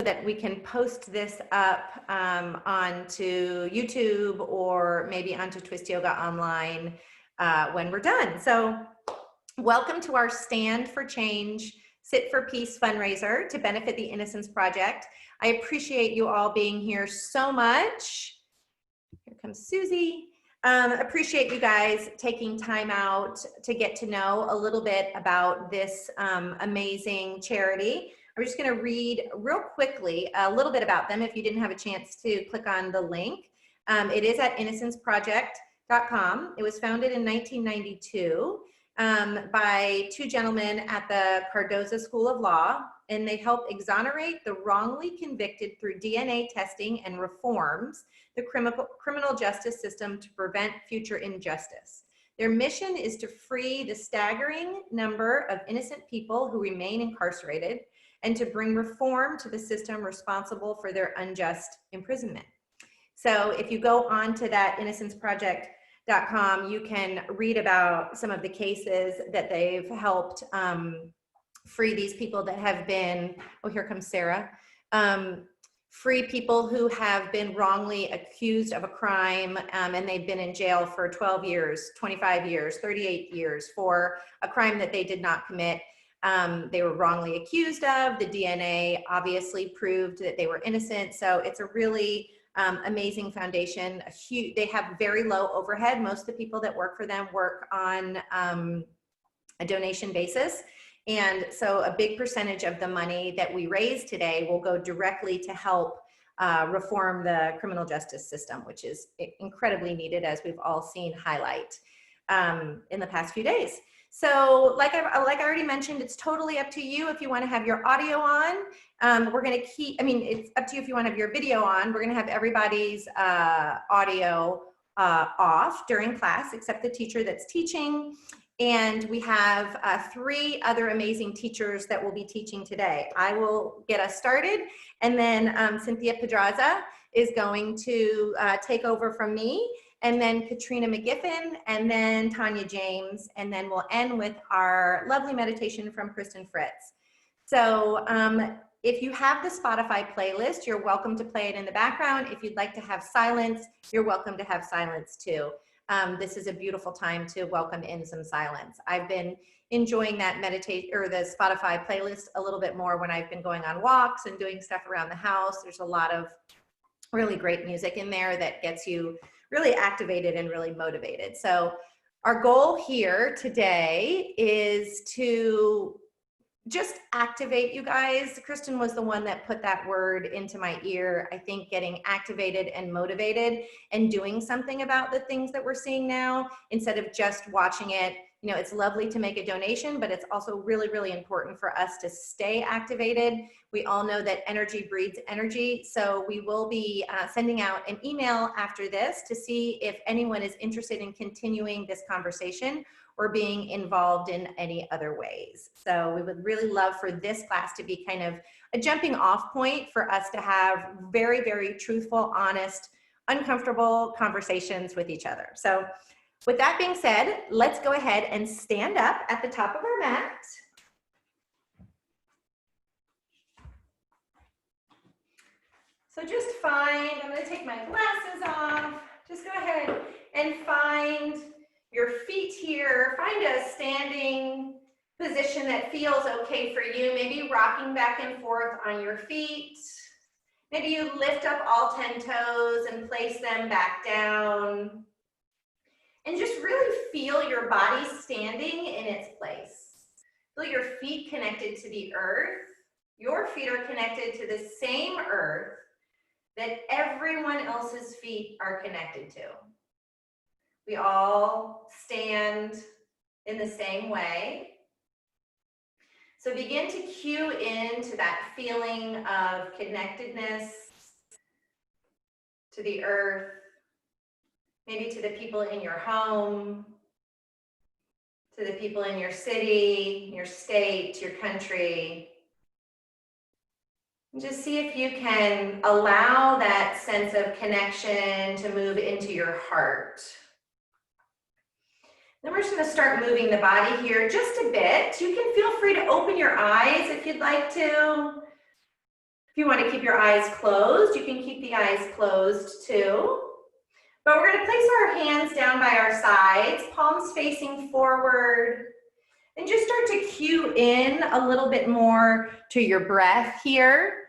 that we can post this up onto YouTube or maybe onto Twist Yoga Online when we're done. So welcome to our Stand for Change, Sit for Peace fundraiser to benefit the Innocence Project. I appreciate you all being here so much. Here comes Susie. Appreciate you guys taking time out to get to know a little bit about this amazing charity. I'm just going to read real quickly a little bit about them if you didn't have a chance to click on the link. It is at innocenceproject.com. It was founded in 1992 by two gentlemen at the Cardozo School of Law, and they help exonerate the wrongly convicted through DNA testing and reforms the criminal justice system to prevent future injustice. Their mission is to free the staggering number of innocent people who remain incarcerated and to bring reform to the system responsible for their unjust imprisonment. So if you go on to that innocenceproject.com, you can read about some of the cases that they've helped free these people that have been, oh, here comes Sarah, free people who have been wrongly accused of a crime and they've been in jail for 12 years, 25 years, 38 years for a crime that they did not commit. They were wrongly accused of. The DNA obviously proved that they were innocent. So it's a really amazing foundation. They have very low overhead. Most of the people that work for them work on a donation basis. And so a big percentage of the money that we raise today will go directly to help reform the criminal justice system, which is incredibly needed, as we've all seen highlight in the past few days. So like I already mentioned, it's totally up to you if you want to have your audio on. We're going to keep, it's up to you if you want to have your video on. We're going to have everybody's audio off during class, except the teacher that's teaching. And we have 3 other amazing teachers that will be teaching today. I will get us started, and then Cynthia Pedraza is going to take over from me, and then Katrina McGiffin, and then Tania James, and then we'll end with our lovely meditation from Kristin Fritz. So if you have the Spotify playlist, you're welcome to play it in the background. If you'd like to have silence, you're welcome to have silence too. This is a beautiful time to welcome in some silence. I've been enjoying that meditate or the Spotify playlist a little bit more when I've been going on walks and doing stuff around the house. There's a lot of really great music in there that gets you really activated and really motivated. So our goal here today is to just activate you guys. Kristin was the one that put that word into my ear. I think getting activated and motivated and doing something about the things that we're seeing now instead of just watching it. You know, it's lovely to make a donation, but it's also really, really important for us to stay activated. We all know that energy breeds energy. So we will be sending out an email after this to see if anyone is interested in continuing this conversation or being involved in any other ways. So we would really love for this class to be kind of a jumping off point for us to have very, very truthful, honest, uncomfortable conversations with each other. So with that being said, let's go ahead and stand up at the top of our mat. So just find, I'm gonna take my glasses off. Just go ahead and find your feet here. Find a standing position that feels okay for you. Maybe rocking back and forth on your feet. Maybe you lift up all 10 toes and place them back down. And just really feel your body standing in its place. Feel your feet connected to the earth. Your feet are connected to the same earth that everyone else's feet are connected to. We all stand in the same way. So begin to cue into that feeling of connectedness to the earth, maybe to the people in your home, to the people in your city, your state, your country. And just see if you can allow that sense of connection to move into your heart. Then we're just going to start moving the body here just a bit. You can feel free to open your eyes if you'd like to. If you want to keep your eyes closed, you can keep the eyes closed too. But we're going to place our hands down by our sides, palms facing forward, and just start to cue in a little bit more to your breath here.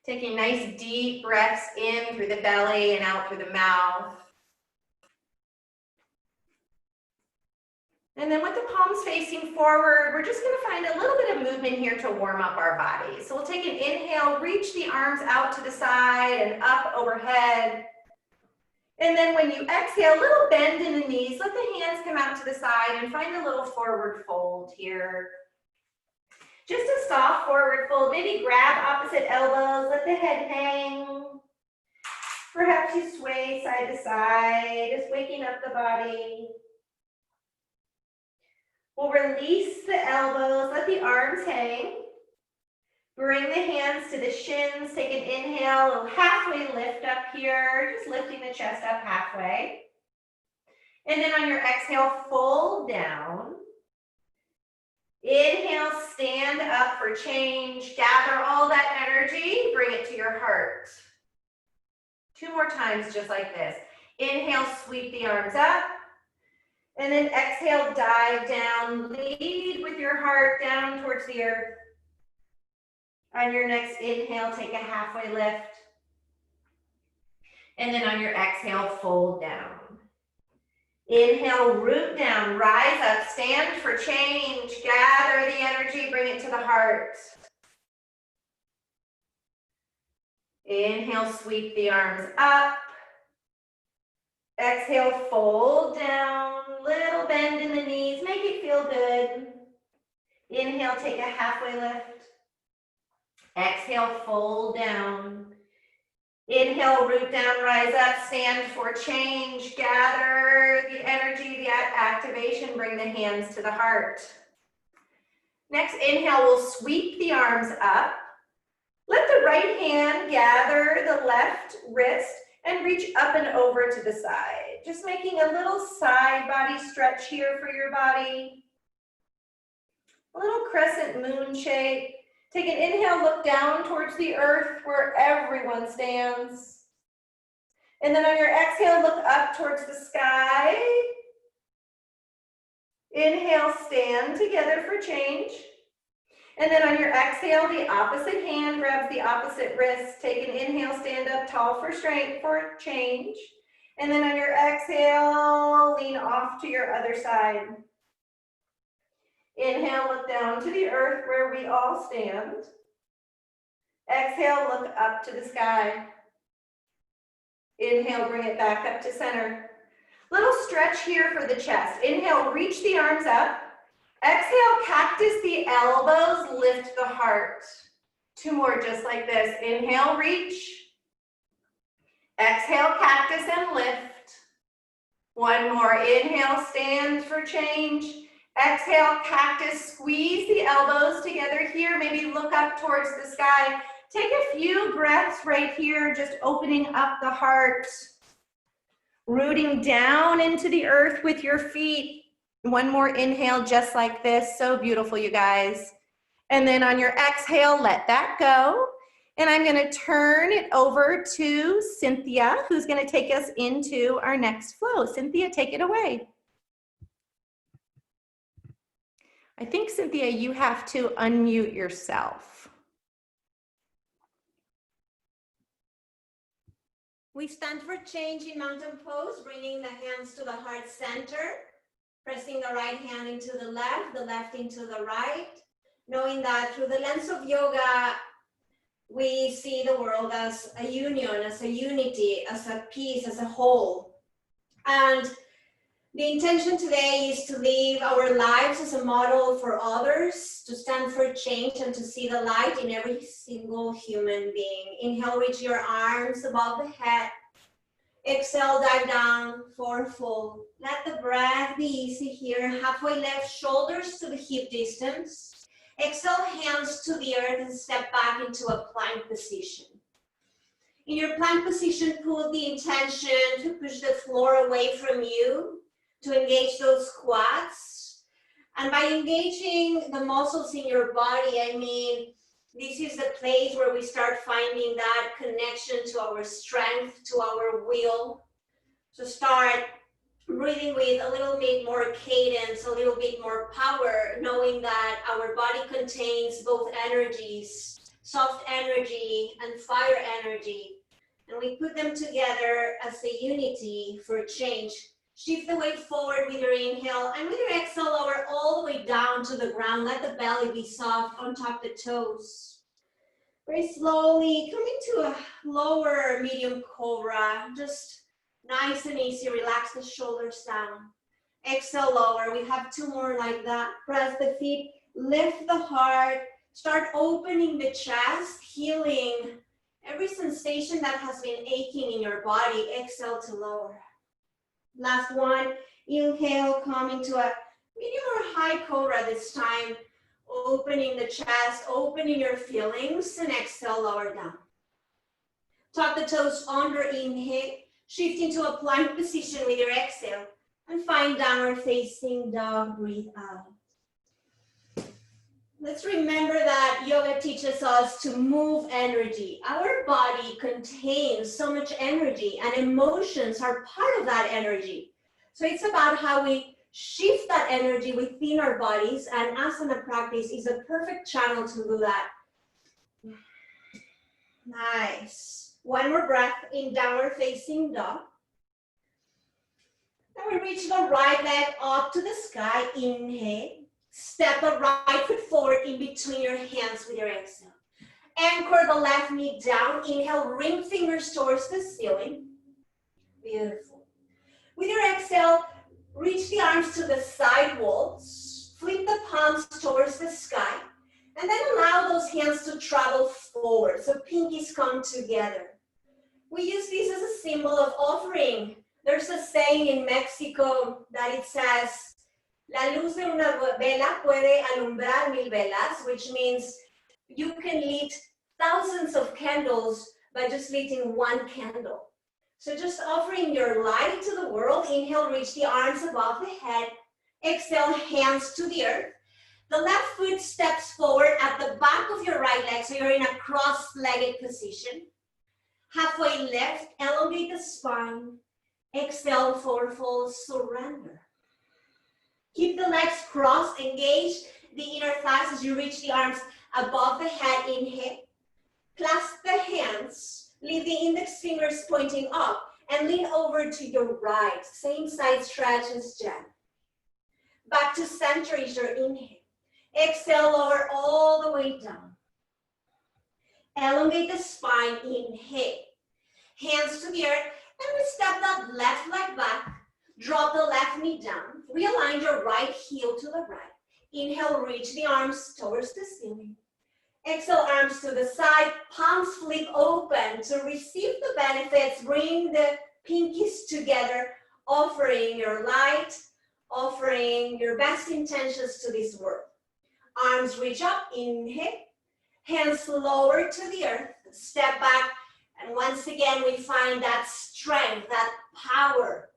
Taking nice deep breaths in through the belly and out through the mouth. And then with the palms facing forward, we're just going to find a little bit of movement here to warm up our body. So we'll take an inhale, reach the arms out to the side and up overhead. And then when you exhale, a little bend in the knees, let the hands come out to the side and find a little forward fold here. Just a soft forward fold, maybe grab opposite elbows, let the head hang. Perhaps you sway side to side, just waking up the body. We'll release the elbows, let the arms hang. Bring the hands to the shins, take an inhale, a little halfway lift up here, just lifting the chest up halfway. And then on your exhale, fold down. Inhale, stand up for change. Gather all that energy, bring it to your heart. 2 more times just like this. Inhale, sweep the arms up. And then exhale, dive down. Lead with your heart down towards the earth. On your next inhale, take a halfway lift. And then on your exhale, fold down. Inhale, root down, rise up, stand for change. Gather the energy, bring it to the heart. Inhale, sweep the arms up. Exhale, fold down, little bend in the knees, make it feel good. Inhale, take a halfway lift. Exhale, fold down. Inhale, root down, rise up, stand for change. Gather the energy, the activation, bring the hands to the heart. Next inhale, we'll sweep the arms up. Let the right hand gather the left wrist and reach up and over to the side. Just making a little side body stretch here for your body. A little crescent moon shape. Take an inhale, look down towards the earth where everyone stands. And then on your exhale, look up towards the sky. Inhale, stand together for change. And then on your exhale, the opposite hand grabs the opposite wrist. Take an inhale, stand up tall for strength for change. And then on your exhale, lean off to your other side. Inhale, look down to the earth where we all stand. Exhale, look up to the sky. Inhale, bring it back up to center. Little stretch here for the chest. Inhale, reach the arms up. Exhale, cactus the elbows, lift the heart. 2 more just like this. Inhale, reach. Exhale, cactus and lift. 1 more. Inhale, stand for change. Exhale, cactus, squeeze the elbows together here. Maybe look up towards the sky. Take a few breaths right here, just opening up the heart. Rooting down into the earth with your feet. 1 more inhale, just like this. So beautiful, you guys. And then on your exhale, let that go. And I'm going to turn it over to Cynthia, who's going to take us into our next flow. Cynthia, take it away. I think, Cynthia, you have to unmute yourself. We stand for change in mountain pose, bringing the hands to the heart center. Pressing the right hand into the left into the right, knowing that through the lens of yoga, we see the world as a union, as a unity, as a piece, as a whole. And the intention today is to live our lives as a model for others, to stand for change and to see the light in every single human being. Inhale, reach your arms above the head. Exhale, dive down for fold. Let the breath be easy here. Halfway lift, shoulders to the hip distance. Exhale, hands to the earth and step back into a plank position. In your plank position, put the intention to push the floor away from you, to engage those quads. And by engaging the muscles in your body, I mean This is the place where we start finding that connection to our strength, to our will. So start breathing with a little bit more cadence, a little bit more power, knowing that our body contains both energies, soft energy and fire energy. And we put them together as a unity for change. Shift the weight forward with your inhale, and with your exhale, lower all the way down to the ground. Let the belly be soft, untop the toes. Very slowly, come into a lower medium cobra. Just nice and easy, relax the shoulders down. Exhale, lower. We have 2 more like that. Press the feet, lift the heart, start opening the chest, healing every sensation that has been aching in your body. Exhale to lower. Last one, inhale, come into a medium or high cobra this time. Opening the chest, opening your feelings, and exhale, lower down. Tuck the toes under, inhale, shift into a plank position with your exhale, and find downward facing dog, breathe out. Let's remember that yoga teaches us to move energy. Our body contains so much energy, and emotions are part of that energy. So it's about how we shift that energy within our bodies, and asana practice is a perfect channel to do that. Nice. One more breath in downward facing dog. Then we reach the right leg up to the sky. Inhale. Step the right foot forward in between your hands with your exhale. Anchor the left knee down. Inhale, ring fingers towards the ceiling. Beautiful. With your exhale, reach the arms to the side walls. Flip the palms towards the sky. And then allow those hands to travel forward. So pinkies come together. We use this as a symbol of offering. There's a saying in Mexico that it says, La luz de una vela puede alumbrar 1000 velas, which means you can lit thousands of candles by just lighting one candle. So just offering your light to the world. Inhale, reach the arms above the head. Exhale, hands to the earth. The left foot steps forward at the back of your right leg, so you're in a cross-legged position. Halfway lift, elongate the spine. Exhale, forward fold, surrender. Keep the legs crossed, engage the inner thighs as you reach the arms above the head. Inhale. Clasp the hands, leave the index fingers pointing up, and lean over to your right. Same side stretch as Jen. Back to center is your inhale. Exhale, lower all the way down. Elongate the spine, inhale. Hands to the earth, and we step that left leg back. Drop the left knee down. Realign your right heel to the right. Inhale, reach the arms towards the ceiling. Exhale, arms to the side, palms flip open to receive the benefits. Bring the pinkies together, offering your light, offering your best intentions to this world. Arms reach up, inhale. Hands lower to the earth, step back. And once again, we find that strength, that power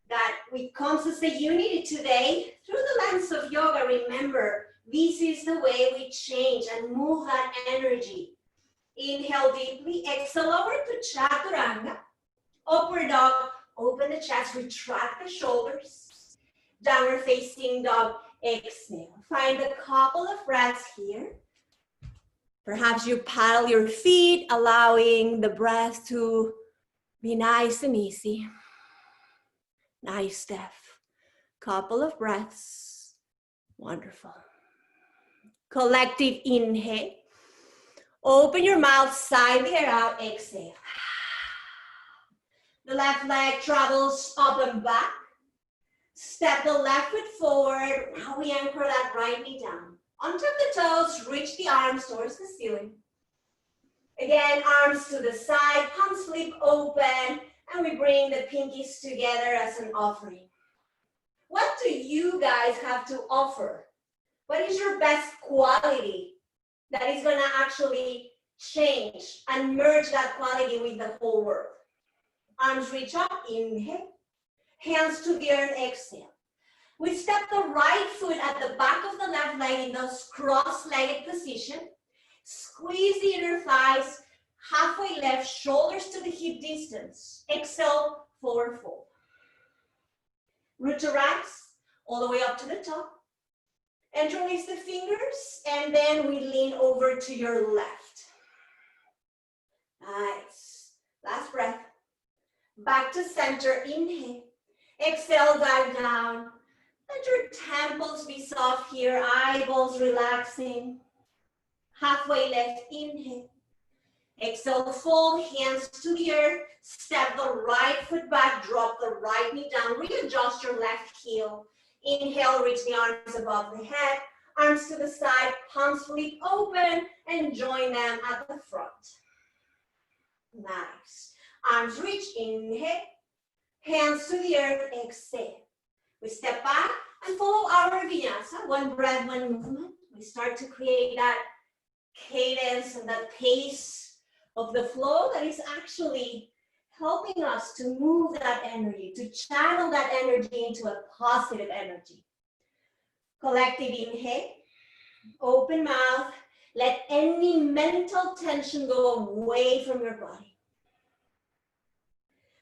that comes as a unity today through the lens of yoga. Remember, this is the way we change and move that energy. Inhale deeply, exhale over to Chaturanga. Upward dog, open the chest, retract the shoulders. Downward facing dog, exhale. Find a couple of breaths here. Perhaps you paddle your feet, allowing the breath to be nice and easy. Nice, Steph. Couple of breaths. Wonderful. Collective inhale. Open your mouth, sigh the air out, exhale. The left leg travels up and back. Step the left foot forward. Now we anchor that right knee down. Untap the toes, reach the arms towards the ceiling. Again, arms to the side, palms flip open, and we bring the pinkies together as an offering. What do you guys have to offer? What is your best quality that is gonna actually change and merge that quality with the whole world? Arms reach up, inhale. Hands to the earth, exhale. We step the right foot at the back of the left leg in this cross-legged position. Squeeze the inner thighs, halfway left, shoulders to the hip distance. Exhale, forward fold. Root to rise, all the way up to the top. Interlace the fingers, and then we lean over to your left. Nice. Last breath. Back to center, inhale. Exhale, dive down. Let your temples be soft here, eyeballs relaxing. Halfway left, inhale. Exhale, fold, hands to the earth. Step the right foot back, drop the right knee down. Readjust your left heel. Inhale, reach the arms above the head. Arms to the side, palms flip open, and join them at the front. Nice. Arms reach, inhale. Hands to the earth, exhale. We step back and follow our vinyasa. One breath, one movement. We start to create that cadence and that pace of the flow that is actually helping us to move that energy, to channel that energy into a positive energy. Collective inhale, open mouth, let any mental tension go away from your body.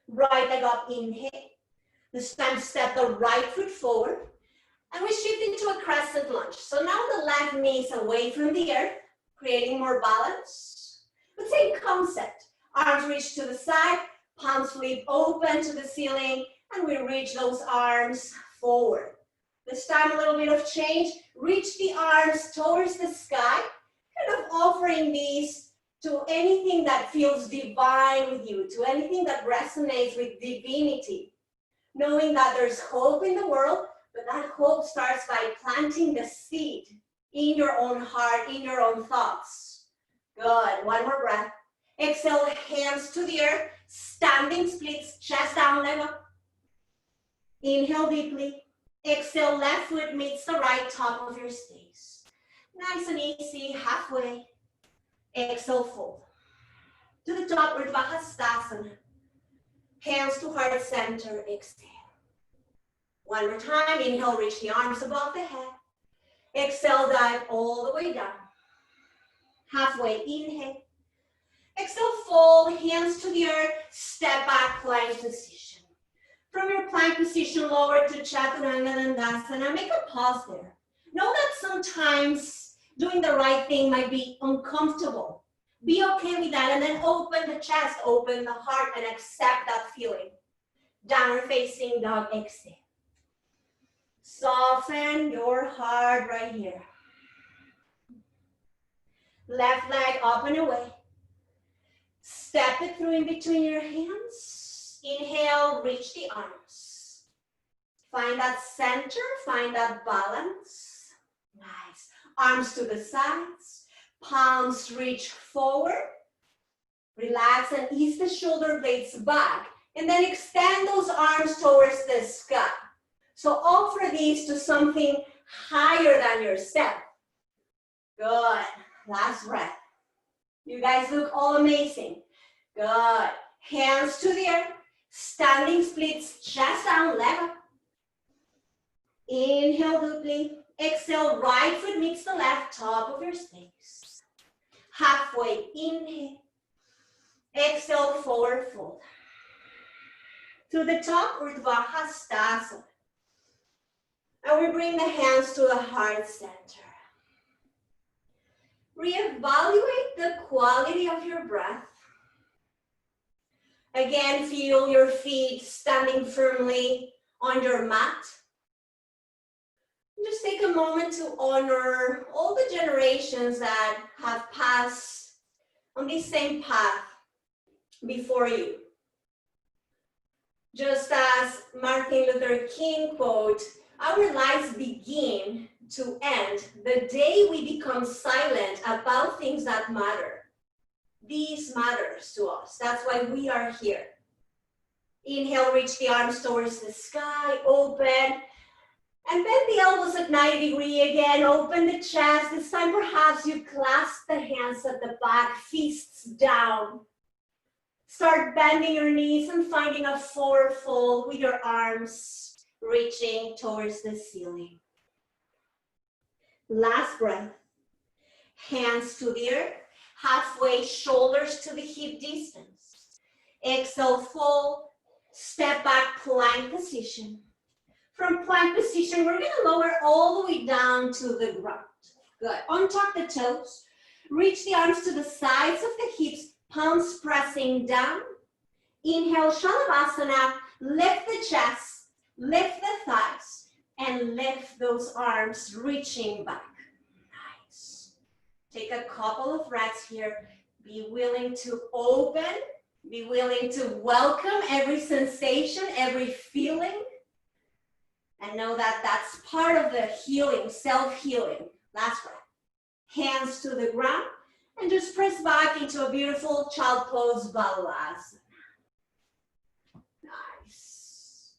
Right leg up, inhale. This time step the right foot forward and we shift into a crescent lunge. So now the left knee is away from the earth, creating more balance. But same concept, arms reach to the side, palms flip open to the ceiling, and we reach those arms forward. This time a little bit of change, reach the arms towards the sky, kind of offering these to anything that feels divine with you, to anything that resonates with divinity. Knowing that there's hope in the world, but that hope starts by planting the seed in your own heart, in your own thoughts. Good, one more breath. Exhale, hands to the earth, standing splits, chest down, leg up. Inhale deeply. Exhale, left foot meets the right, top of your space. Nice and easy, halfway. Exhale, fold. To the top, Urdhva Hastasana. Hands to heart center, exhale. One more time, inhale, reach the arms above the head. Exhale, dive all the way down. Halfway, inhale. Exhale, fold, hands to the earth, step back, plank position. From your plank position, lower to Chaturanga Dandasana, make a pause there. Know that sometimes doing the right thing might be uncomfortable. Be okay with that and then open the chest, open the heart and accept that feeling. Downward facing dog, exhale. Soften your heart right here. Left leg up and away. Step it through in between your hands. Inhale, reach the arms. Find that center, find that balance. Nice. Arms to the sides. Palms reach forward. Relax and ease the shoulder blades back. And then extend those arms towards the sky. So offer these to something higher than yourself. Good. Last breath. You guys look all amazing. Good. Hands to the earth. Standing splits, chest down, leg up. Inhale deeply. Exhale, right foot meets the left, top of your space. Halfway, inhale. Exhale, forward fold. To the top, Urdhva Hastasana. And we bring the hands to the heart center. Reevaluate the quality of your breath. Again, feel your feet standing firmly on your mat. Just take a moment to honor all the generations that have passed on this same path before you. Just as Martin Luther King quote, our lives begin to end the day we become silent about things that matter. This matters to us. That's why we are here. Inhale, reach the arms towards the sky, open. And bend the elbows at 90 degrees again. Open the chest. This time perhaps you clasp the hands at the back, fists down. Start bending your knees and finding a forward fold with your arms reaching towards the ceiling. Last breath. hands to the earth, halfway, shoulders to the hip distance. Exhale, fold, step back, plank position. From plank position, we're gonna lower all the way down to the ground. Good, untuck the toes, reach the arms to the sides of the hips, palms pressing down. Inhale, Shavasana, lift the chest, lift the thighs, and lift those arms, reaching back. Nice. Take a couple of breaths here. Be willing to open, be willing to welcome every sensation, every feeling, and know that that's part of the healing, self-healing. Last breath. Hands to the ground, and just press back into a beautiful child pose, Balasana. Nice.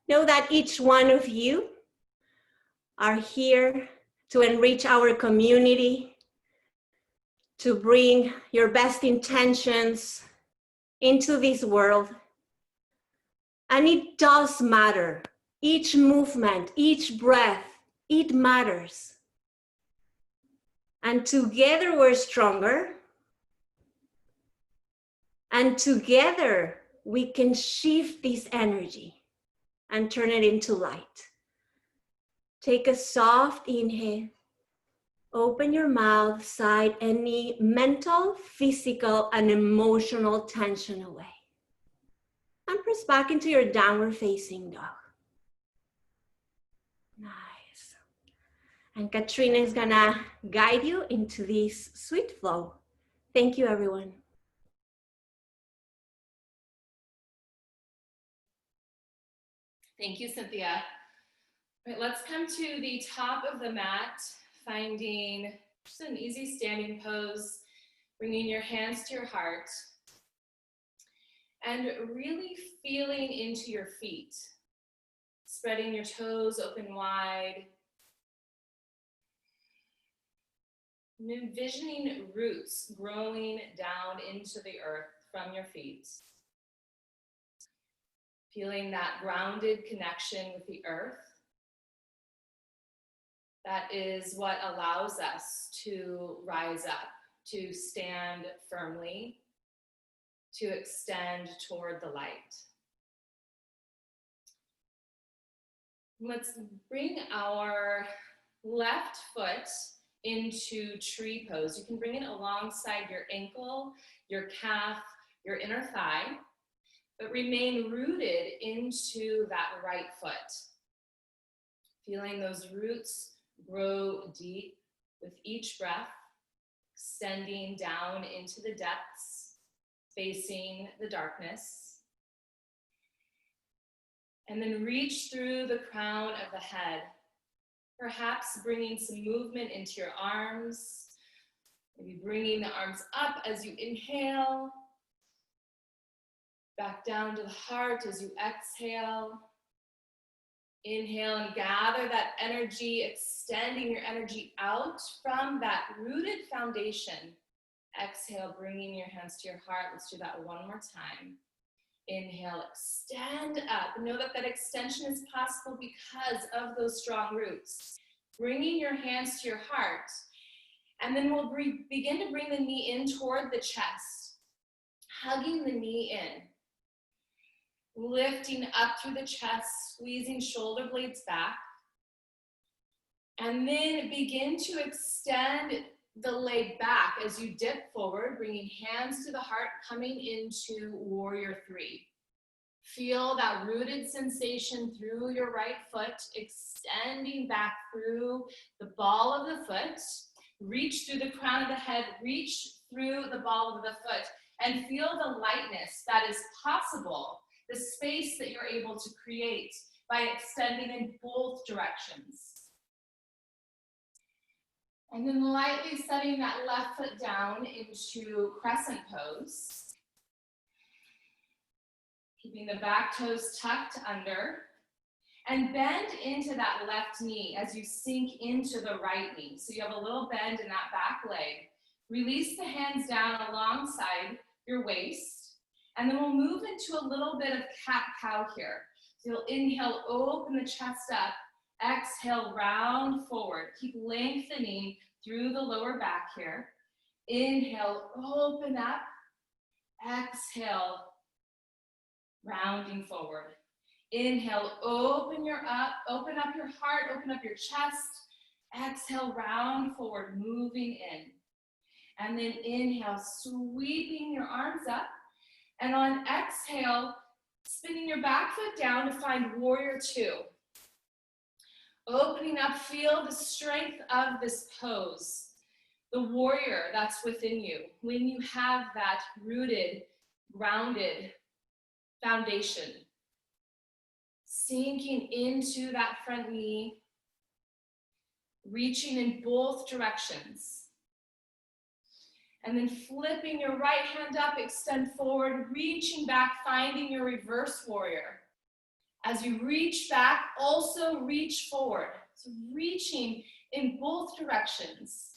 Know that each one of you are here to enrich our community, to bring your best intentions into this world. And it does matter. Each movement, each breath, it matters. And together we're stronger. And together we can shift this energy and turn it into light. Take a soft inhale. Open your mouth, sigh any mental, physical, and emotional tension away. And press back into your downward facing dog. Nice. And Katrina is gonna guide you into this sweet flow. Thank you, everyone. Thank you, Cynthia. All right, let's come to the top of the mat, finding just an easy standing pose, bringing your hands to your heart, and really feeling into your feet, spreading your toes open wide, and envisioning roots growing down into the earth from your feet. Feeling that grounded connection with the earth. That is what allows us to rise up, to stand firmly, to extend toward the light. Let's bring our left foot into tree pose. You can bring it alongside your ankle, your calf, your inner thigh, but remain rooted into that right foot. Feeling those roots grow deep with each breath, extending down into the depths, facing the darkness. And then reach through the crown of the head, perhaps bringing some movement into your arms, maybe bringing the arms up as you inhale, back down to the heart as you exhale. Inhale and gather that energy, extending your energy out from that rooted foundation. Exhale, bringing your hands to your heart. Let's do that one more time. Inhale, extend up. Know that that extension is possible because of those strong roots. Bringing your hands to your heart. And then we'll begin to bring the knee in toward the chest, hugging the knee in. Lifting up through the chest, squeezing shoulder blades back. And then begin to extend the leg back as you dip forward, bringing hands to the heart, coming into warrior three. Feel that rooted sensation through your right foot, extending back through the ball of the foot. Reach through the crown of the head, reach through the ball of the foot, and feel the lightness that is possible. The space that you're able to create by extending in both directions. And then lightly setting that left foot down into crescent pose. Keeping the back toes tucked under. And bend into that left knee as you sink into the right knee. So you have a little bend in that back leg. Release the hands down alongside your waist. And then we'll move into a little bit of cat-cow here. So you'll inhale, open the chest up, Exhale, round forward. Keep lengthening through the lower back here. Inhale, open up. Exhale, rounding forward. Inhale, open up your heart, open up your chest. Exhale, round forward, moving in. And then inhale, sweeping your arms up. And on exhale, spinning your back foot down to find warrior two. Opening up, feel the strength of this pose. The warrior that's within you. When you have that rooted, grounded foundation. Sinking into that front knee. Reaching in both directions. And then flipping your right hand up, extend forward, reaching back, finding your reverse warrior. As you reach back, also reach forward. So reaching in both directions,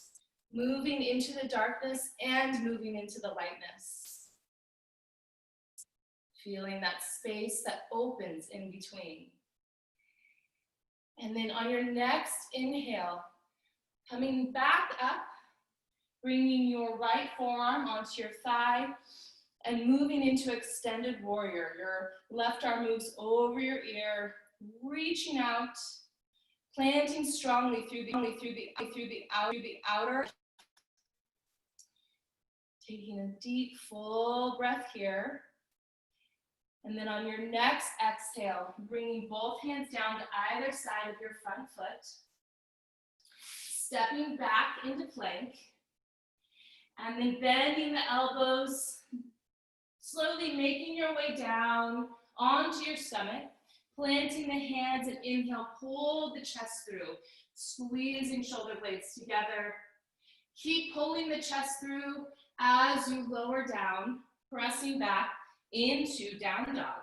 moving into the darkness and moving into the lightness. Feeling that space that opens in between. And then on your next inhale, coming back up, bringing your right forearm onto your thigh and moving into extended warrior. Your left arm moves over your ear, reaching out, planting strongly through the outer. Taking a deep, full breath here. And then on your next exhale, bringing both hands down to either side of your front foot. Stepping back into plank. And then bending the elbows, slowly making your way down onto your stomach, planting the hands and inhale, pull the chest through, squeezing shoulder blades together. Keep pulling the chest through as you lower down, pressing back into down dog.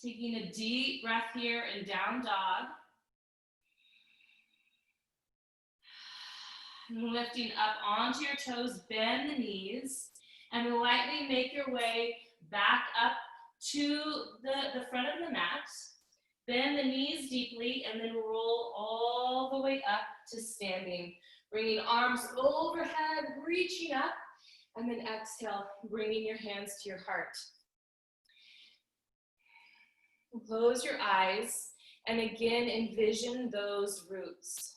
Taking a deep breath here in down dog. Lifting up onto your toes, bend the knees, and lightly make your way back up to the front of the mat. Bend the knees deeply, and then roll all the way up to standing. Bringing arms overhead, reaching up, and then exhale, bringing your hands to your heart. Close your eyes, and again, envision those roots.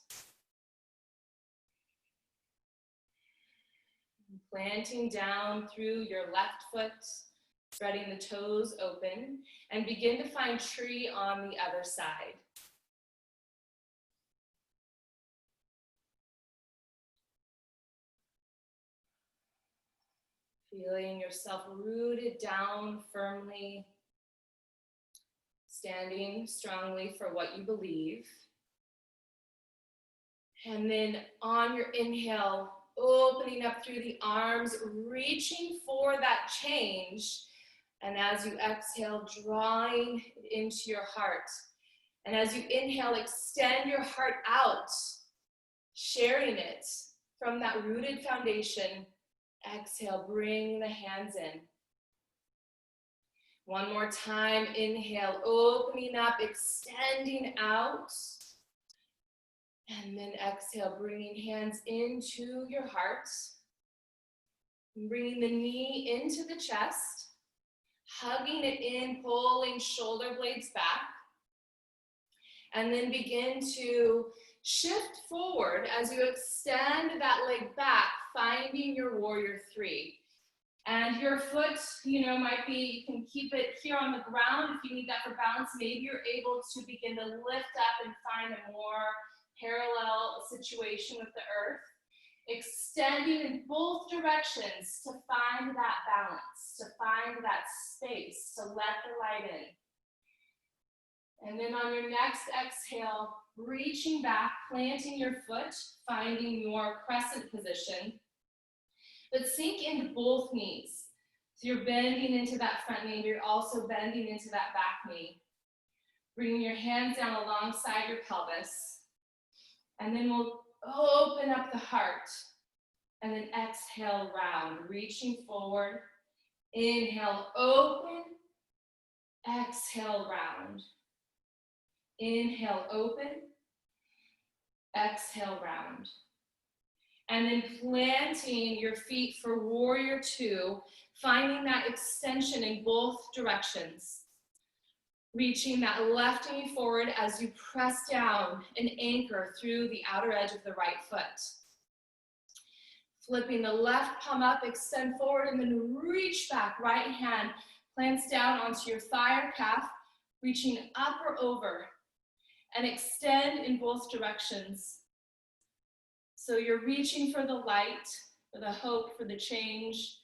Planting down through your left foot, spreading the toes open, and begin to find tree on the other side. Feeling yourself rooted down firmly, standing strongly for what you believe. And then on your inhale, opening up through the arms, reaching for that change. And as you exhale, drawing it into your heart. And as you inhale, extend your heart out, sharing it from that rooted foundation. Exhale, bring the hands in. One more time, inhale, opening up, extending out. And then exhale, bringing hands into your heart. Bringing the knee into the chest. Hugging it in, pulling shoulder blades back. And then begin to shift forward as you extend that leg back, finding your warrior three. And your foot, might be, you can keep it here on the ground if you need that for balance. Maybe you're able to begin to lift up and find a more parallel situation with the earth. Extending in both directions to find that balance, to find that space, to let the light in. And then on your next exhale, reaching back, planting your foot, finding your crescent position. But sink into both knees. So you're bending into that front knee, but you're also bending into that back knee. Bringing your hands down alongside your pelvis. And then we'll open up the heart. And then exhale, round, reaching forward. Inhale, open. Exhale, round. Inhale, open. Exhale, round. And then planting your feet for warrior two, finding that extension in both directions. Reaching that left knee forward as you press down and anchor through the outer edge of the right foot. Flipping the left palm up, extend forward, and then reach back. Right hand plants down onto your thigh or calf, reaching up or over, and extend in both directions. So you're reaching for the light, for the hope, for the change,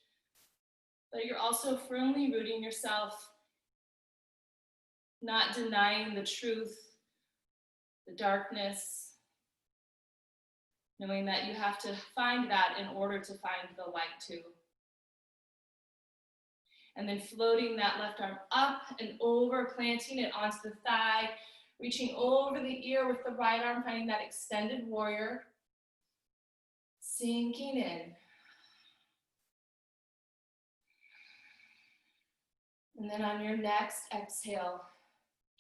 but you're also firmly rooting yourself, not denying the truth, the darkness, knowing that you have to find that in order to find the light too. And then floating that left arm up and over, planting it onto the thigh, reaching over the ear with the right arm, finding that extended warrior, sinking in. And then on your next exhale,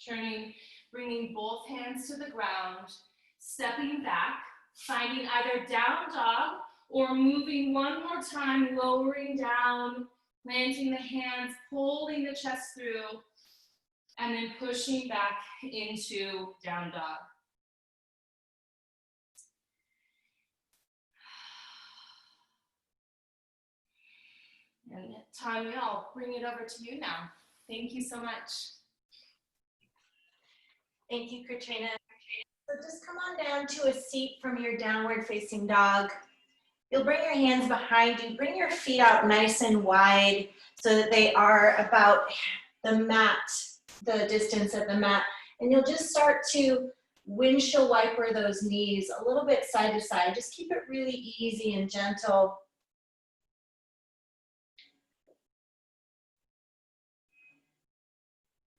turning, bringing both hands to the ground, stepping back, finding either down dog or moving one more time, lowering down, planting the hands, holding the chest through, and then pushing back into down dog. And Tania, I'll bring it over to you now. Thank you so much. Thank you, Katrina. So just come on down to a seat from your downward facing dog. You'll bring your hands behind you, bring your feet out nice and wide so that they are about the mat, the distance of the mat. And you'll just start to windshield wiper those knees a little bit side to side. Just keep it really easy and gentle.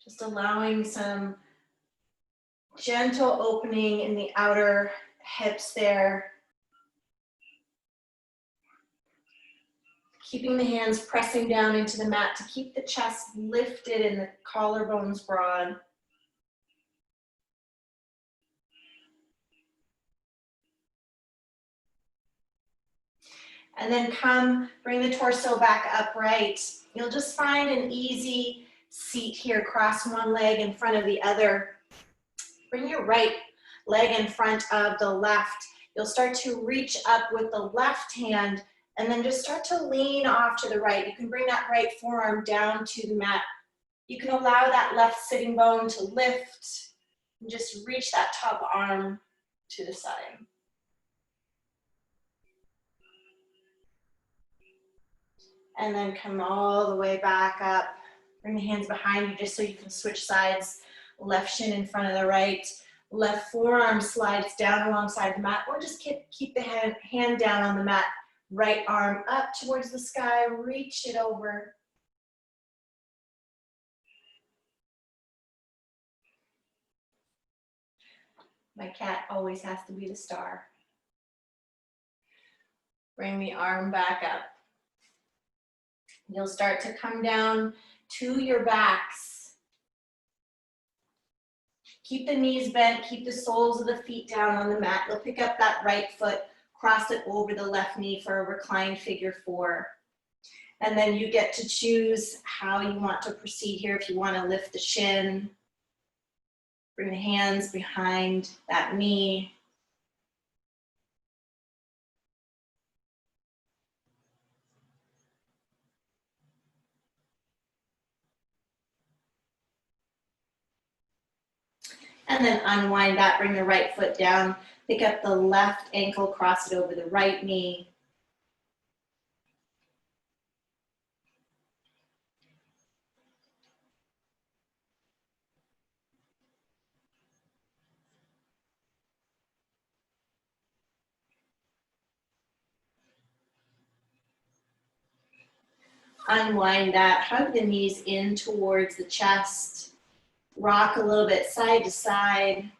Just allowing some gentle opening in the outer hips there. Keeping the hands pressing down into the mat to keep the chest lifted and the collarbones broad. And then bring the torso back upright. You'll just find an easy seat here. Cross one leg in front of the other. Bring your right leg in front of the left. You'll start to reach up with the left hand and then just start to lean off to the right. You can bring that right forearm down to the mat. You can allow that left sitting bone to lift and just reach that top arm to the side. And then come all the way back up. Bring the hands behind you just so you can switch sides. Left shin in front of the right. Left forearm slides down alongside the mat, or just keep the hand down on the mat. Right arm up towards the sky, reach it over. My cat always has to be the star. Bring the arm back up. You'll start to come down to your backs. Keep the knees bent, keep the soles of the feet down on the mat. You'll pick up that right foot, cross it over the left knee for a reclined figure four. And then you get to choose how you want to proceed here. If you want to lift the shin, bring the hands behind that knee. And then unwind that, bring the right foot down, pick up the left ankle, cross it over the right knee. Unwind that, hug the knees in towards the chest. Rock a little bit side to side.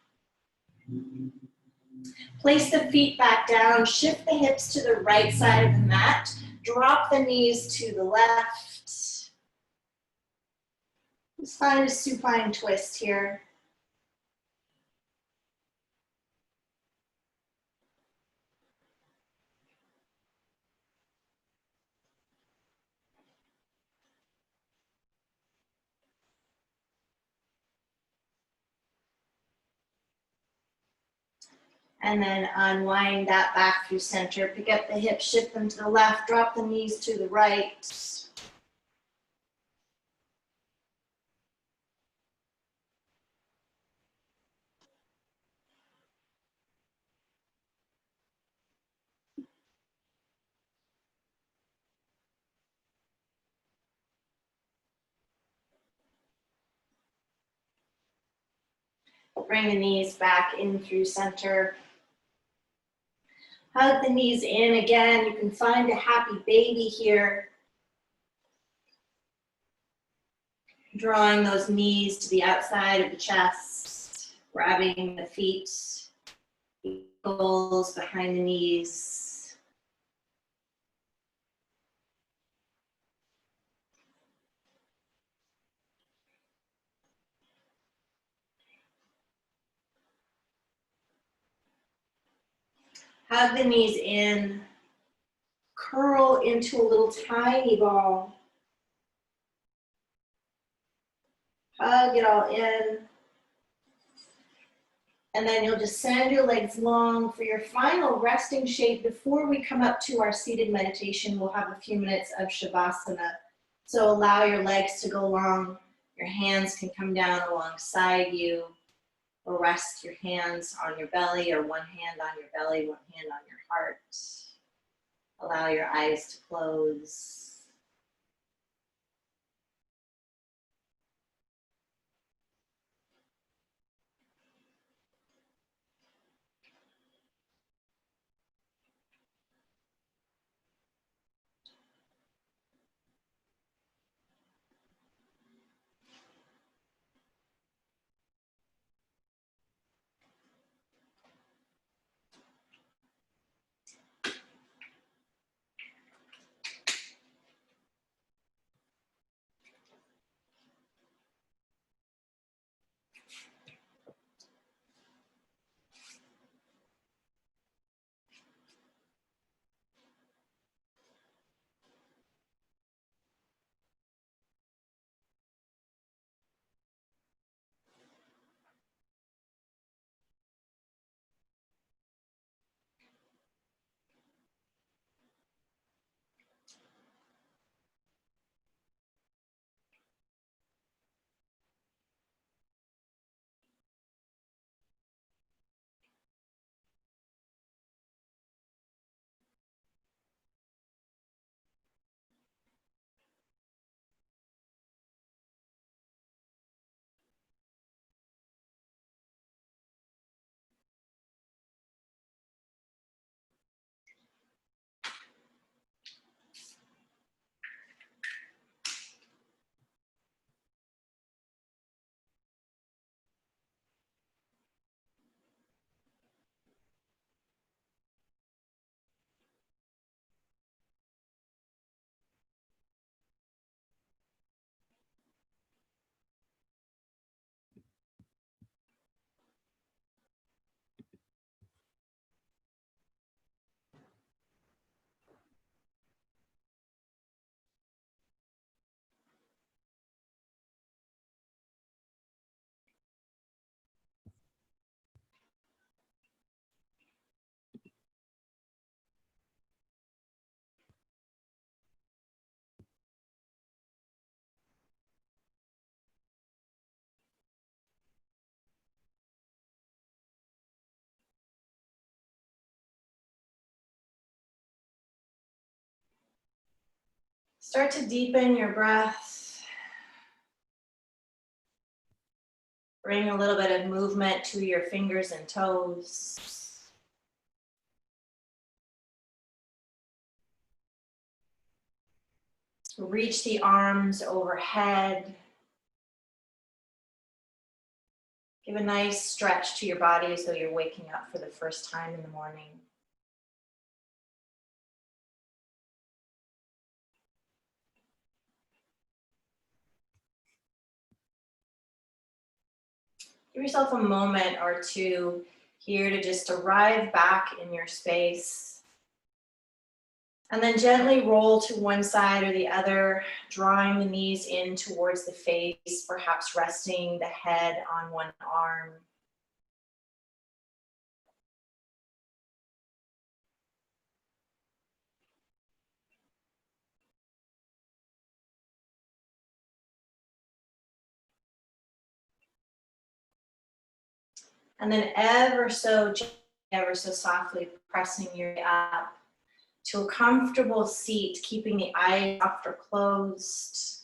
Place the feet back down, shift the hips to the right side of the mat, drop the knees to the left. Just find a supine twist here. And then unwind that back through center. Pick up the hips, shift them to the left, drop the knees to the right. Bring the knees back in through center. Hug the knees in again. You can find a happy baby here. Drawing those knees to the outside of the chest, grabbing the feet, ankles behind the knees. Hug the knees in, curl into a little tiny ball. Hug it all in. And then you'll just send your legs long for your final resting shape. Before we come up to our seated meditation, we'll have a few minutes of Shavasana. So allow your legs to go long. Your hands can come down alongside you, or rest your hands on your belly, or one hand on your belly, one hand on your heart. Allow your eyes to close. Start to deepen your breath. Bring a little bit of movement to your fingers and toes. Reach the arms overhead. Give a nice stretch to your body as though you're waking up for the first time in the morning. Give yourself a moment or two here to just arrive back in your space. And then gently roll to one side or the other, drawing the knees in towards the face, perhaps resting the head on one arm. And then ever so softly pressing your way up to a comfortable seat, keeping the eyes soft or closed.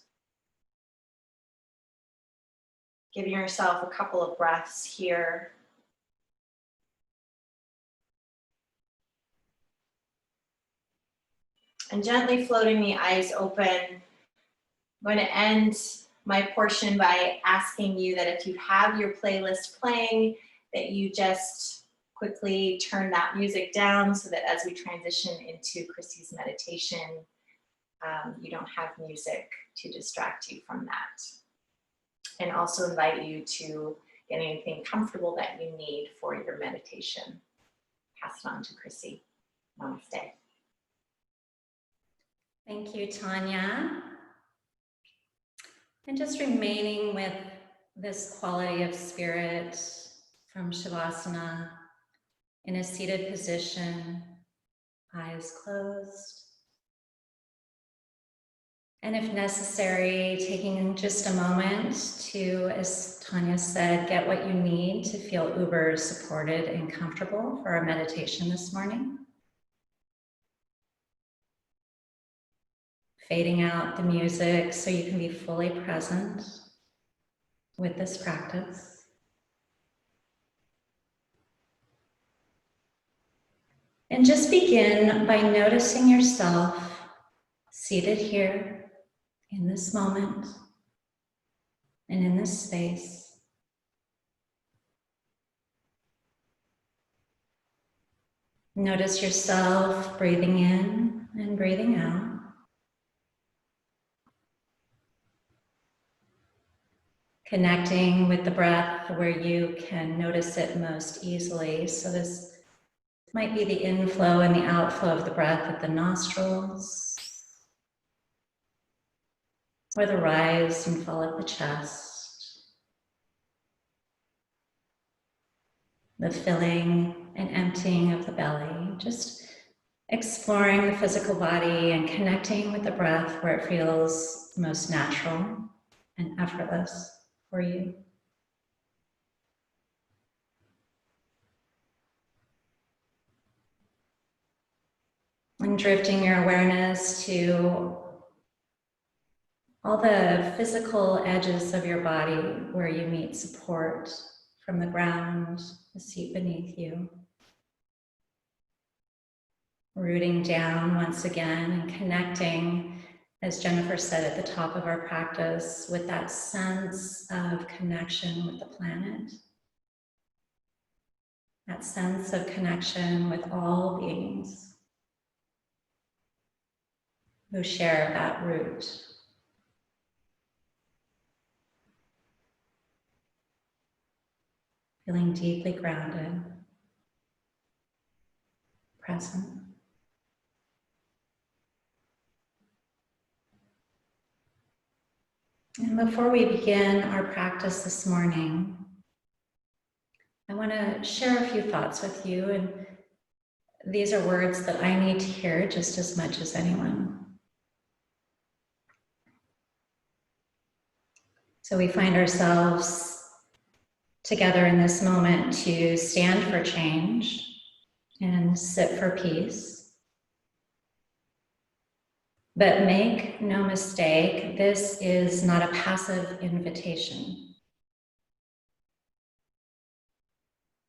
Giving yourself a couple of breaths here. And gently floating the eyes open. I'm going to end my portion by asking you that if you have your playlist playing, that you just quickly turn that music down so that as we transition into Chrissy's meditation, you don't have music to distract you from that. And also invite you to get anything comfortable that you need for your meditation. Pass it on to Chrissy. Namaste. Thank you, Tania. And just remaining with this quality of spirit from Shavasana in a seated position, eyes closed. And if necessary, taking just a moment to, as Tania said, get what you need to feel uber supported and comfortable for our meditation this morning. Fading out the music so you can be fully present with this practice. And just begin by noticing yourself seated here in this moment and in this space. Notice yourself breathing in and breathing out. Connecting with the breath where you can notice it most easily. So this might be the inflow and the outflow of the breath at the nostrils, or the rise and fall of the chest, the filling and emptying of the belly. Just exploring the physical body and connecting with the breath where it feels most natural and effortless for you. And drifting your awareness to all the physical edges of your body where you meet support from the ground, the seat beneath you. Rooting down once again and connecting, as Jennifer said at the top of our practice, with that sense of connection with the planet. That sense of connection with all beings who share that root. Feeling deeply grounded, present. And before we begin our practice this morning, I want to share a few thoughts with you, and these are words that I need to hear just as much as anyone. So we find ourselves together in this moment to stand for change and sit for peace. But make no mistake, this is not a passive invitation.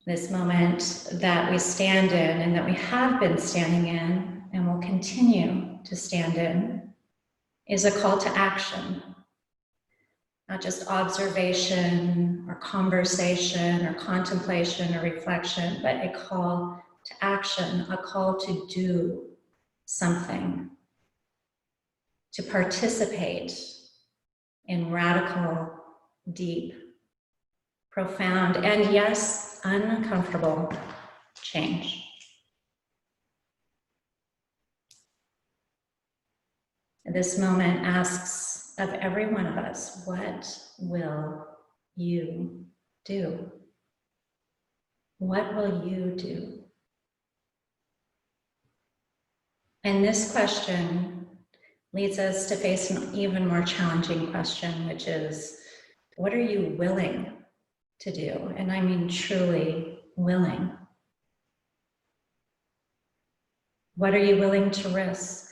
This moment that we stand in and that we have been standing in and will continue to stand in is a call to action. Not just observation or conversation or contemplation or reflection, but a call to action, a call to do something, to participate in radical, deep profound, and yes, uncomfortable change. This moment asks of every one of us, what will you do? What will you do? And this question leads us to face an even more challenging question, which is, what are you willing to do? And I mean truly willing. What are you willing to risk?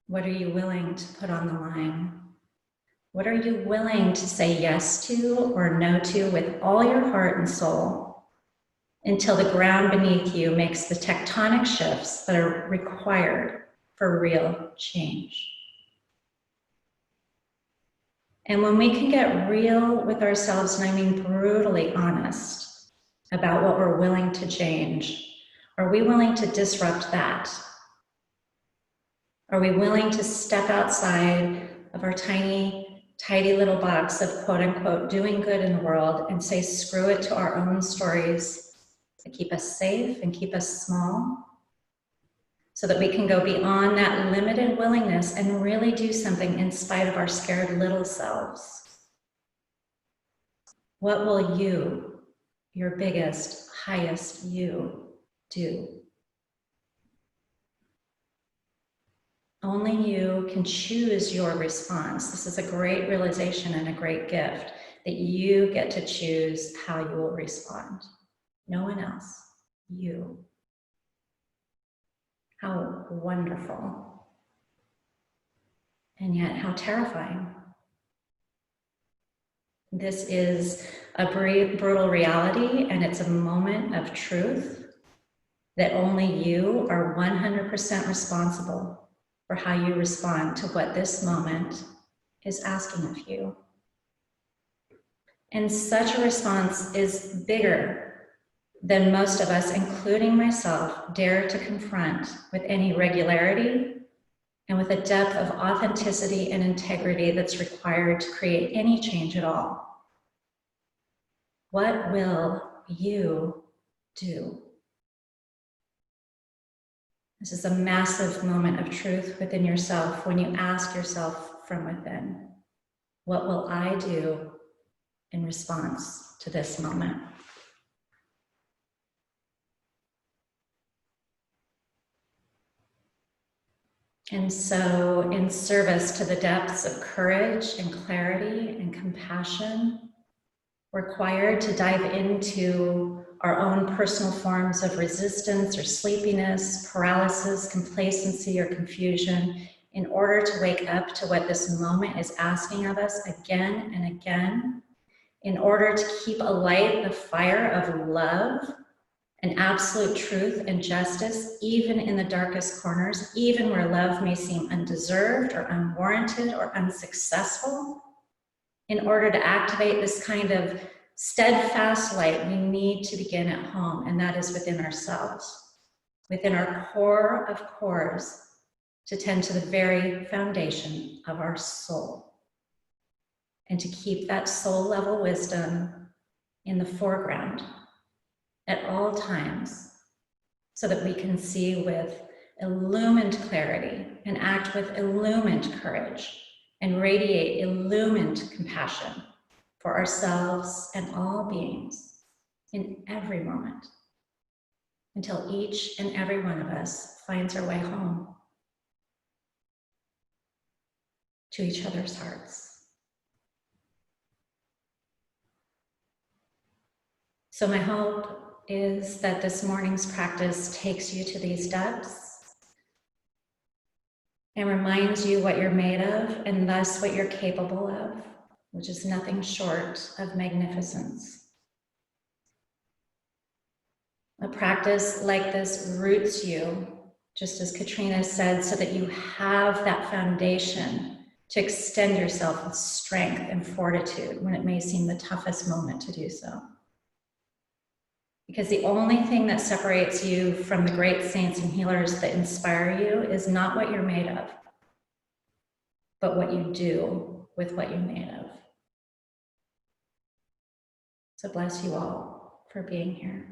What are you willing to put on the line? What are you willing to say yes to or no to with all your heart and soul until the ground beneath you makes the tectonic shifts that are required for real change? And when we can get real with ourselves, and I mean brutally honest about what we're willing to change, are we willing to disrupt that? Are we willing to step outside of our tiny, tidy little box of quote unquote doing good in the world and say screw it to our own stories that keep us safe and keep us small, so that we can go beyond that limited willingness and really do something in spite of our scared little selves? What will you, your biggest, highest you, do? Only you can choose your response. This is a great realization and a great gift, that you get to choose how you will respond. No one else, you. How wonderful. And yet how terrifying. This is a brutal reality, and it's a moment of truth that only you are 100% responsible for how you respond to what this moment is asking of you. And such a response is bigger than most of us, including myself, dare to confront with any regularity and with a depth of authenticity and integrity that's required to create any change at all. What will you do? This is a massive moment of truth within yourself when you ask yourself from within, what will I do in response to this moment? And so, in service to the depths of courage and clarity and compassion required to dive into our own personal forms of resistance or sleepiness, paralysis, complacency, or confusion, in order to wake up to what this moment is asking of us again and again, in order to keep alight the fire of love and absolute truth and justice, even in the darkest corners, even where love may seem undeserved or unwarranted or unsuccessful. In order to activate this kind of steadfast light, we need to begin at home, and that is within ourselves, within our core of cores, to tend to the very foundation of our soul, and to keep that soul level wisdom in the foreground at all times, so that we can see with illumined clarity and act with illumined courage and radiate illumined compassion for ourselves and all beings in every moment, until each and every one of us finds our way home to each other's hearts. So my hope is that this morning's practice takes you to these depths and reminds you what you're made of, and thus what you're capable of, which is nothing short of magnificence. A practice like this roots you, just as Katrina said, so that you have that foundation to extend yourself with strength and fortitude when it may seem the toughest moment to do so. Because the only thing that separates you from the great saints and healers that inspire you is not what you're made of, but what you do with what you're made of. So bless you all for being here.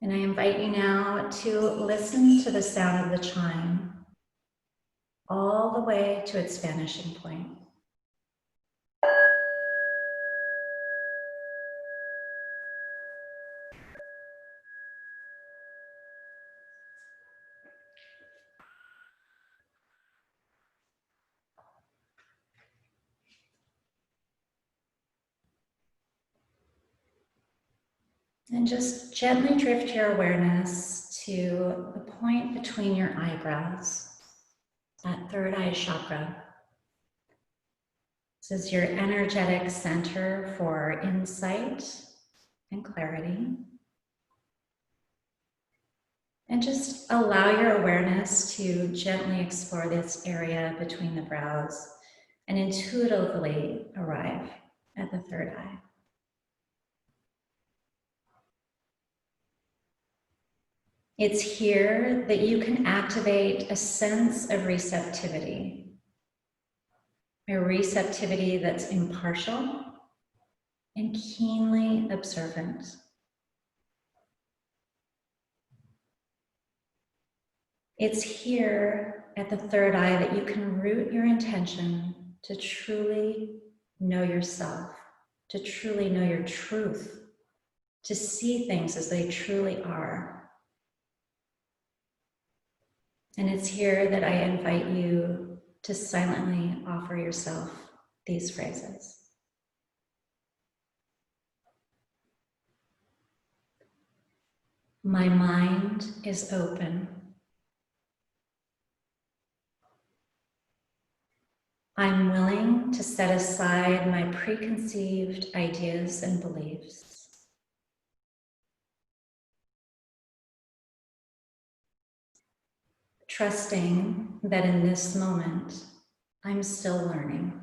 And I invite you now to listen to the sound of the chime all the way to its vanishing point. And just gently drift your awareness to the point between your eyebrows, that third eye chakra. This is your energetic center for insight and clarity. And just allow your awareness to gently explore this area between the brows and intuitively arrive at the third eye. It's here that you can activate a sense of receptivity, a receptivity that's impartial and keenly observant. It's here at the third eye that you can root your intention to truly know yourself, to truly know your truth, to see things as they truly are. And it's here that I invite you to silently offer yourself these phrases. My mind is open. I'm willing to set aside my preconceived ideas and beliefs. Trusting that in this moment, I'm still learning.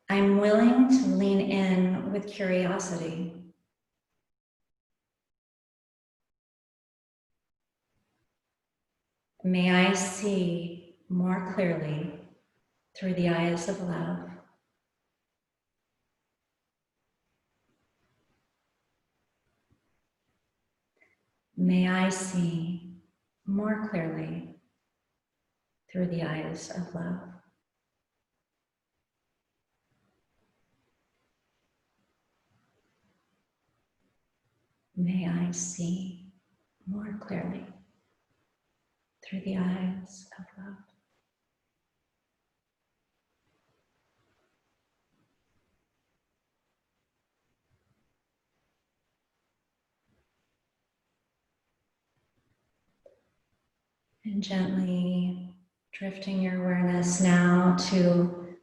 I'm willing to lean in with curiosity. May I see more clearly through the eyes of love. May I see more clearly through the eyes of love. May I see more clearly through the eyes of love. And gently drifting your awareness now to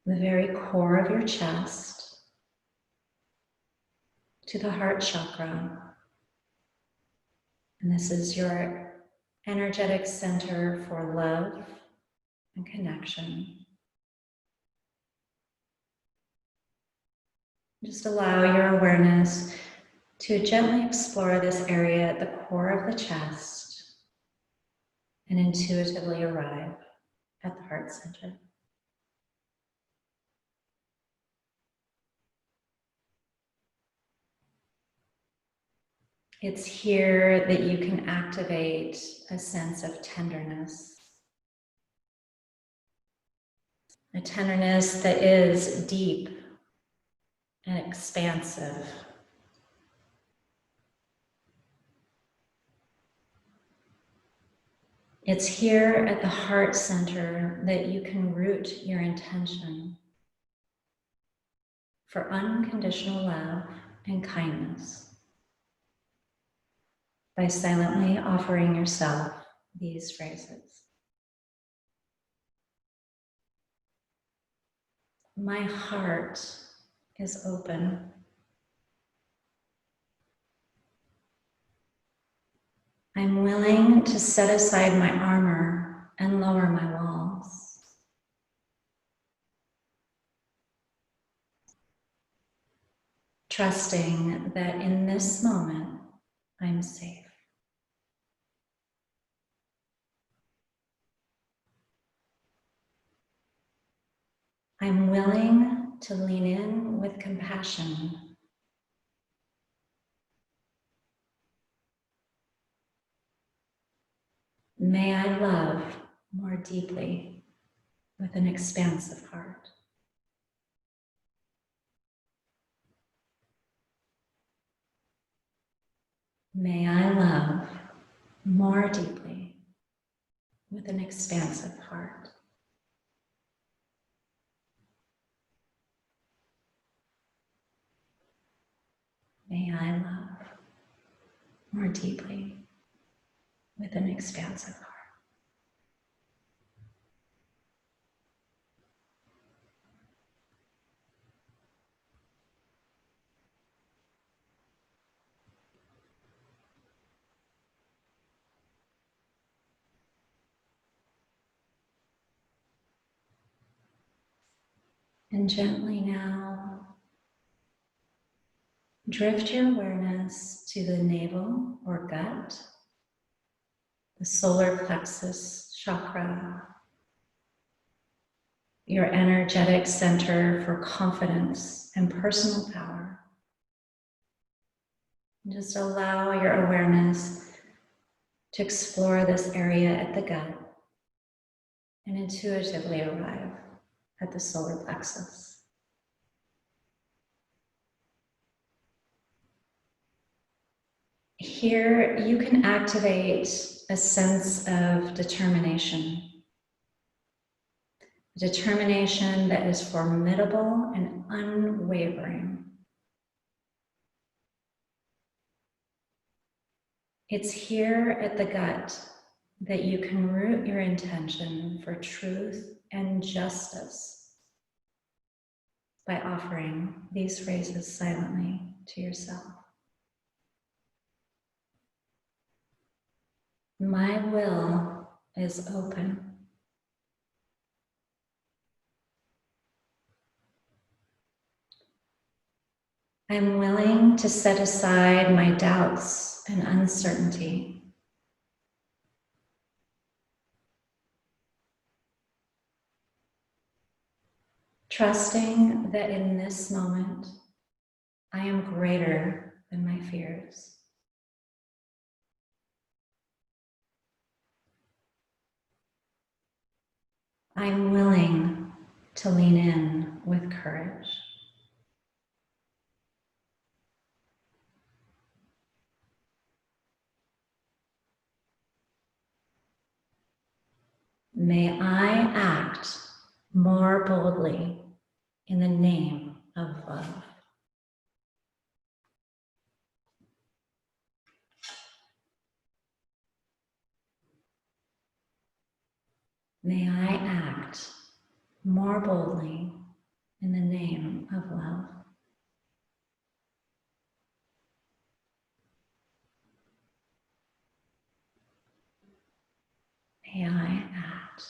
the very core of your chest, to the heart chakra. And this is your energetic center for love and connection. Just allow your awareness to gently explore this area at the core of the chest and intuitively arrive at the heart center. It's here that you can activate a sense of tenderness. A tenderness that is deep and expansive. It's here at the heart center that you can root your intention for unconditional love and kindness by silently offering yourself these phrases. My heart is open. I'm willing to set aside my armor and lower my walls. Trusting that in this moment, I'm safe. I'm willing to lean in with compassion. May I love more deeply with an expansive heart. May I love more deeply with an expansive heart. May I love more deeply with an expansive heart. And gently now, drift your awareness to the navel or gut, the solar plexus chakra, your energetic center for confidence and personal power. And just allow your awareness to explore this area at the gut and intuitively arrive at the solar plexus. Here, you can activate a sense of determination. Determination that is formidable and unwavering. It's here at the gut that you can root your intention for truth and justice by offering these phrases silently to yourself. My will is open. I'm willing to set aside my doubts and uncertainty. Trusting that in this moment, I am greater than my fears. I'm willing to lean in with courage. May I act more boldly in the name of love. May I act more boldly in the name of love. May I act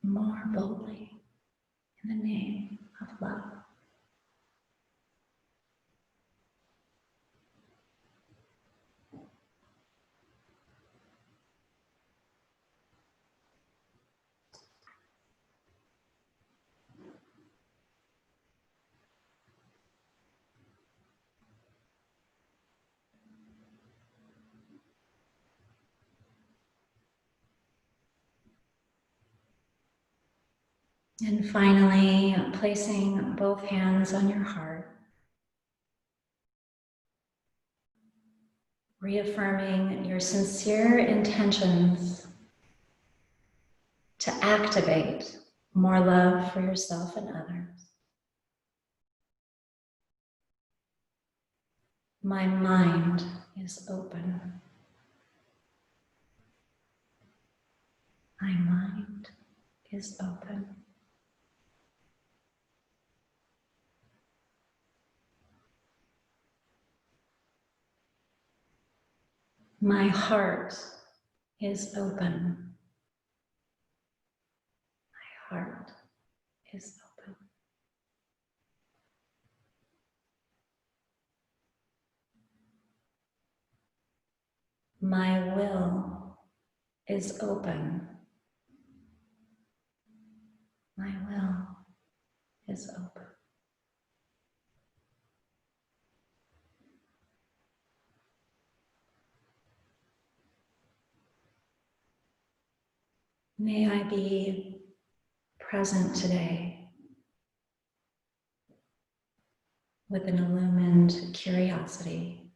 more boldly in the name of love. And finally, placing both hands on your heart, reaffirming your sincere intentions to activate more love for yourself and others. My mind is open. My mind is open. My heart is open. My heart is open. My will is open. My will is open. May I be present today with an illumined curiosity,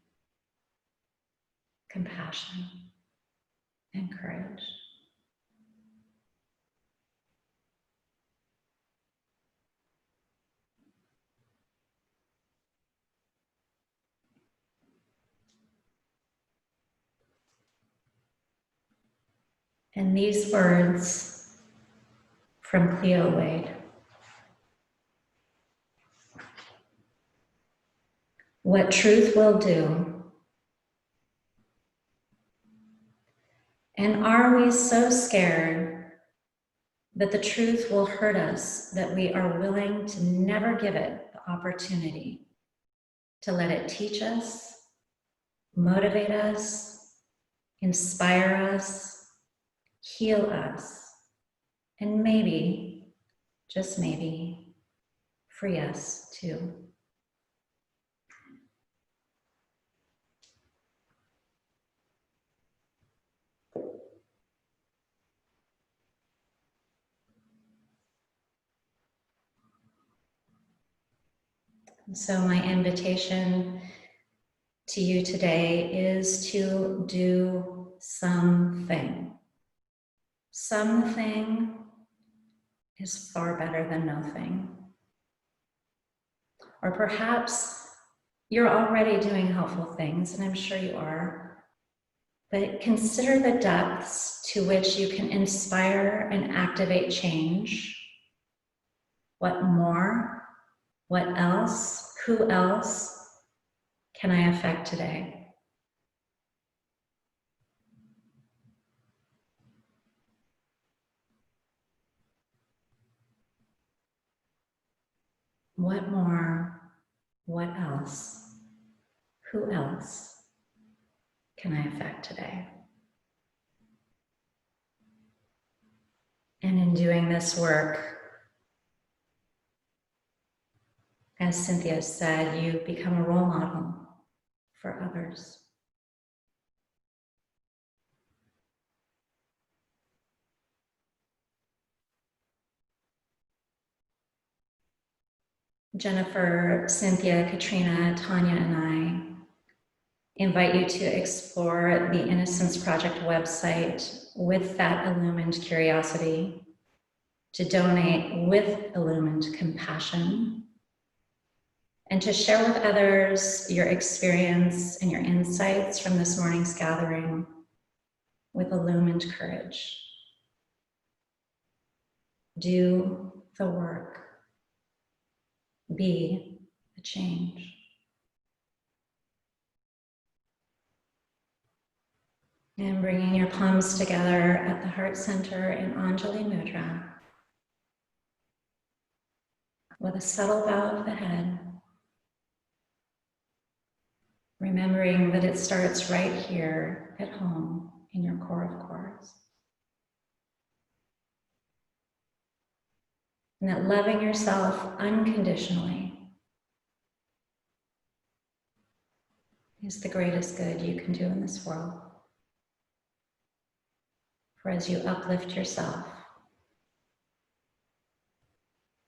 compassion, and courage. And these words from Cleo Wade. What truth will do. And are we so scared that the truth will hurt us that we are willing to never give it the opportunity to let it teach us, motivate us, inspire us, heal us, and maybe, just maybe, free us too? And so my invitation to you today is to do something. Something is far better than nothing. Or perhaps you're already doing helpful things, and I'm sure you are, but consider the depths to which you can inspire and activate change. What more? What else? Who else can I affect today? What more? What else? Who else can I affect today? And in doing this work, as Cynthia said, you become a role model for others. Jennifer, Cynthia, Katrina, Tania, and I invite you to explore the Innocence Project website with that illumined curiosity, to donate with illumined compassion, and to share with others your experience and your insights from this morning's gathering with illumined courage. Do the work. Be the change. And bringing your palms together at the heart center in Anjali Mudra, with a subtle bow of the head, remembering that it starts right here at home in your core of cores. And that loving yourself unconditionally is the greatest good you can do in this world. For as you uplift yourself,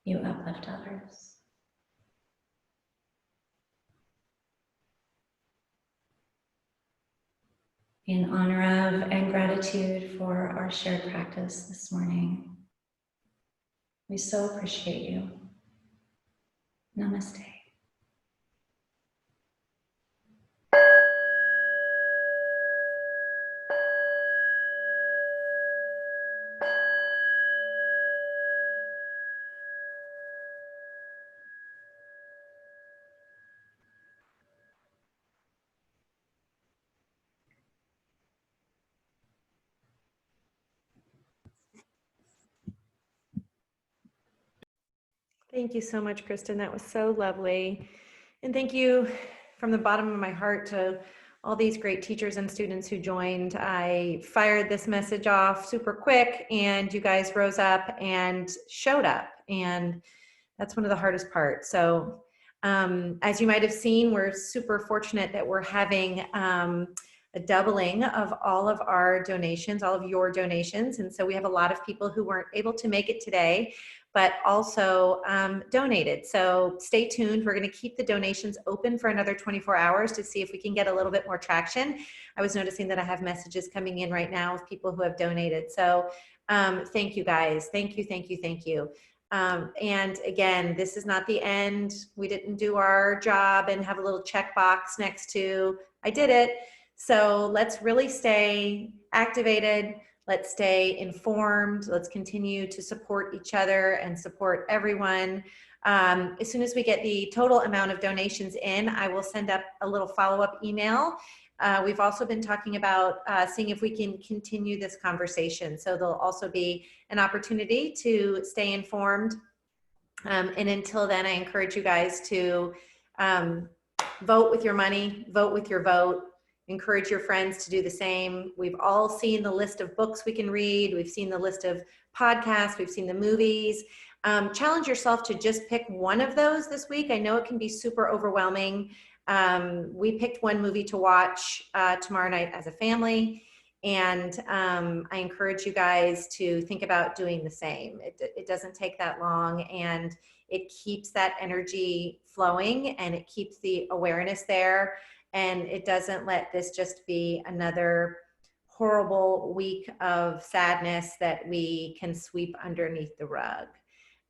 you uplift others. In honor of and gratitude for our shared practice this morning, we so appreciate you. Namaste. Thank you so much, Kristin. That was so lovely. And thank you from the bottom of my heart to all these great teachers and students who joined. I fired this message off super quick, and you guys rose up and showed up. And That's one of the hardest parts. So as you might have seen, we're super fortunate that we're having a doubling of all of our donations, all of your donations. And so we have a lot of people who weren't able to make it today, but also donated. So stay tuned. We're going to keep the donations open for another 24 hours to see if we can get a little bit more traction. I was noticing that I have messages coming in right now of people who have donated. So thank you guys. Thank you, thank you, thank you. And again, this is not the end. We didn't do our job and have a little checkbox next to, I did it. So let's really stay activated. Let's stay informed. Let's continue to support each other and support everyone. As soon as we get the total amount of donations in, I will send up a little follow-up email. We've also been talking about seeing if we can continue this conversation. So there'll also be an opportunity to stay informed. And until then, I encourage you guys to vote with your money, vote with your vote. Encourage your friends to do the same. We've all seen the list of books we can read. We've seen the list of podcasts. We've seen the movies. Challenge yourself to just pick one of those this week. I know it can be super overwhelming. We picked one movie to watch tomorrow night as a family. And I encourage you guys to think about doing the same. It doesn't take that long, and it keeps that energy flowing, and it keeps the awareness there. And it doesn't let this just be another horrible week of sadness that we can sweep underneath the rug.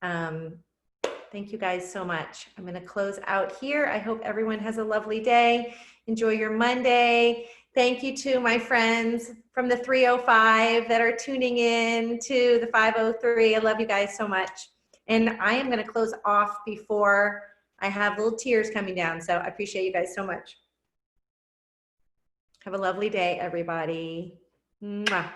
Thank you guys so much. I'm going to close out here. I hope everyone has a lovely day. Enjoy your Monday. Thank you to my friends from the 305 that are tuning in to the 503. I love you guys so much. And I am going to close off before I have little tears coming down. So I appreciate you guys so much. Have a lovely day, everybody. Mwah.